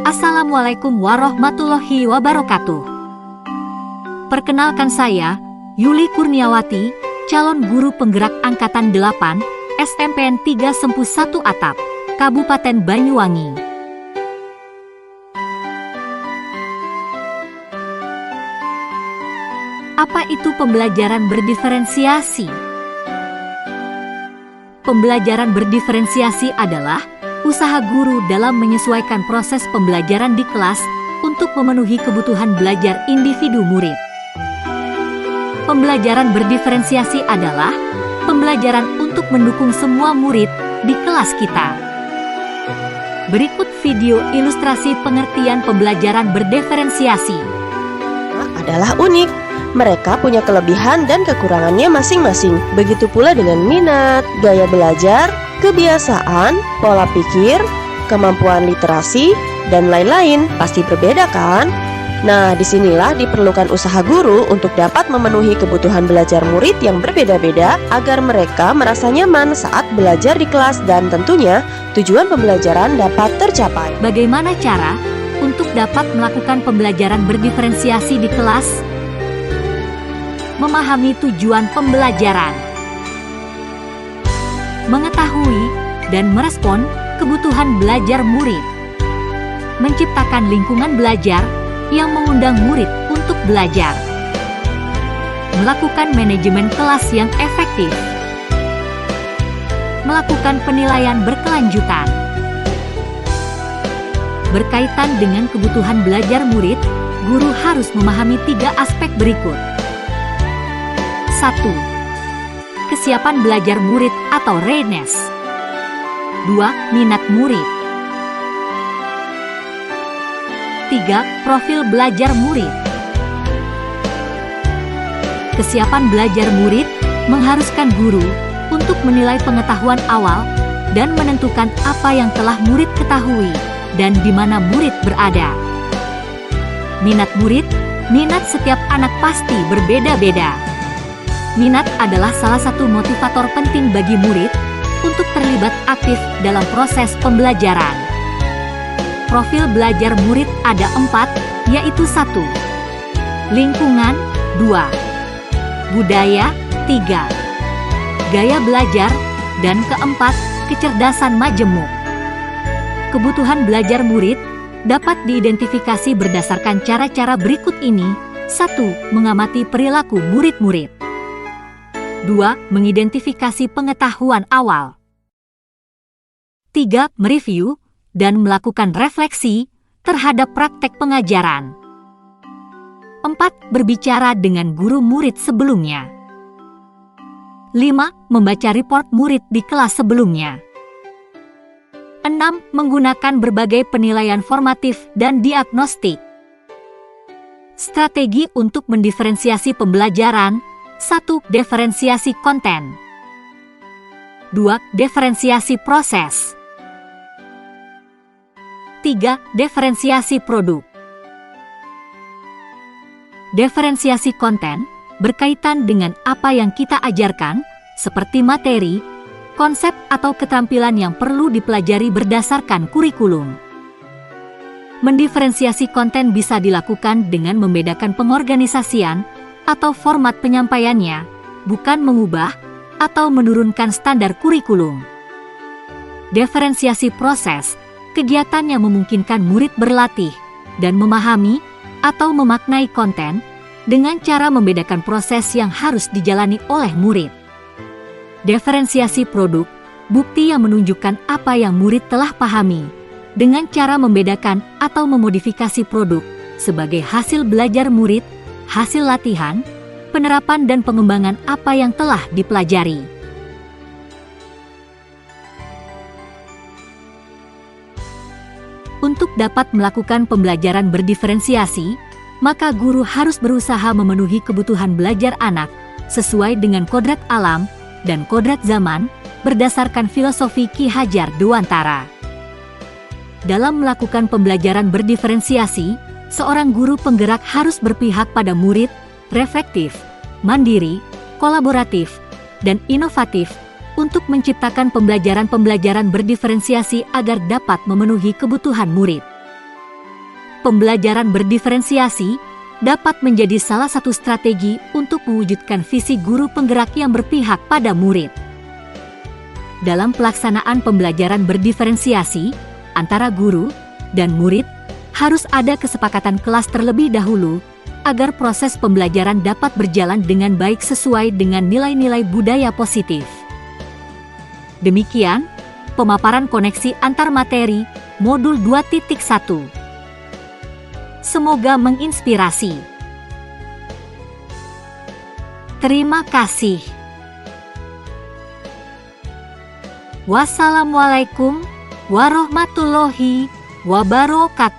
Assalamualaikum warahmatullahi wabarakatuh. Perkenalkan saya, Yuli Kurniawati, calon guru penggerak Angkatan 8, SMPN 3 Sempu 1 Atap, Kabupaten Banyuwangi. Apa itu pembelajaran berdiferensiasi? Pembelajaran berdiferensiasi adalah usaha guru dalam menyesuaikan proses pembelajaran di kelas untuk memenuhi kebutuhan belajar individu murid. Pembelajaran berdiferensiasi adalah pembelajaran untuk mendukung semua murid di kelas kita. Berikut video ilustrasi pengertian pembelajaran berdiferensiasi. Adalah unik. Mereka punya kelebihan dan kekurangannya masing-masing. Begitu pula dengan minat, gaya belajar, kebiasaan, pola pikir, kemampuan literasi, dan lain-lain. Pasti berbeda kan? Nah, disinilah diperlukan usaha guru untuk dapat memenuhi kebutuhan belajar murid yang berbeda-beda agar mereka merasa nyaman saat belajar di kelas dan tentunya tujuan pembelajaran dapat tercapai. Bagaimana cara untuk dapat melakukan pembelajaran berdiferensiasi di kelas? Memahami tujuan pembelajaran, mengetahui dan merespon kebutuhan belajar murid, menciptakan lingkungan belajar yang mengundang murid untuk belajar, melakukan manajemen kelas yang efektif, melakukan penilaian berkelanjutan. Berkaitan dengan kebutuhan belajar murid, guru harus memahami 3 aspek berikut. 1. Kesiapan belajar murid atau readiness. 2. Minat murid. 3. Profil belajar murid. Kesiapan belajar murid mengharuskan guru untuk menilai pengetahuan awal dan menentukan apa yang telah murid ketahui dan di mana murid berada. Minat murid, minat setiap anak pasti berbeda-beda. Minat adalah salah satu motivator penting bagi murid untuk terlibat aktif dalam proses pembelajaran. Profil belajar murid ada 4, yaitu 1. Lingkungan, 2. Budaya, 3. Gaya belajar, dan keempat, kecerdasan majemuk. Kebutuhan belajar murid dapat diidentifikasi berdasarkan cara-cara berikut ini. 1. Mengamati perilaku murid-murid. 2. Mengidentifikasi pengetahuan awal. 3. Mereview dan melakukan refleksi terhadap praktek pengajaran. 4. Berbicara dengan guru murid sebelumnya. 5. Membaca report murid di kelas sebelumnya. 6. Menggunakan berbagai penilaian formatif dan diagnostik. Strategi untuk mendiferensiasi pembelajaran. 1. Diferensiasi konten. 2. Diferensiasi proses. 3. Diferensiasi produk. Diferensiasi konten berkaitan dengan apa yang kita ajarkan, seperti materi, konsep atau keterampilan yang perlu dipelajari berdasarkan kurikulum. Mendiferensiasi konten bisa dilakukan dengan membedakan pengorganisasian atau format penyampaiannya, bukan mengubah atau menurunkan standar kurikulum. Diferensiasi proses, kegiatan yang memungkinkan murid berlatih dan memahami atau memaknai konten dengan cara membedakan proses yang harus dijalani oleh murid. Diferensiasi produk, bukti yang menunjukkan apa yang murid telah pahami, dengan cara membedakan atau memodifikasi produk sebagai hasil belajar murid, hasil latihan, penerapan dan pengembangan apa yang telah dipelajari. Untuk dapat melakukan pembelajaran berdiferensiasi, maka guru harus berusaha memenuhi kebutuhan belajar anak sesuai dengan kodrat alam dan kodrat zaman berdasarkan filosofi Ki Hajar Dewantara. Dalam melakukan pembelajaran berdiferensiasi, seorang guru penggerak harus berpihak pada murid, reflektif, mandiri, kolaboratif, dan inovatif, untuk menciptakan pembelajaran-pembelajaran berdiferensiasi agar dapat memenuhi kebutuhan murid. Pembelajaran berdiferensiasi dapat menjadi salah satu strategi untuk mewujudkan visi guru penggerak yang berpihak pada murid. Dalam pelaksanaan pembelajaran berdiferensiasi antara guru dan murid, harus ada kesepakatan kelas terlebih dahulu agar proses pembelajaran dapat berjalan dengan baik sesuai dengan nilai-nilai budaya positif. Demikian pemaparan koneksi antar materi modul 2.1. Semoga menginspirasi. Terima kasih. Wassalamualaikum warahmatullahi wabarakatuh.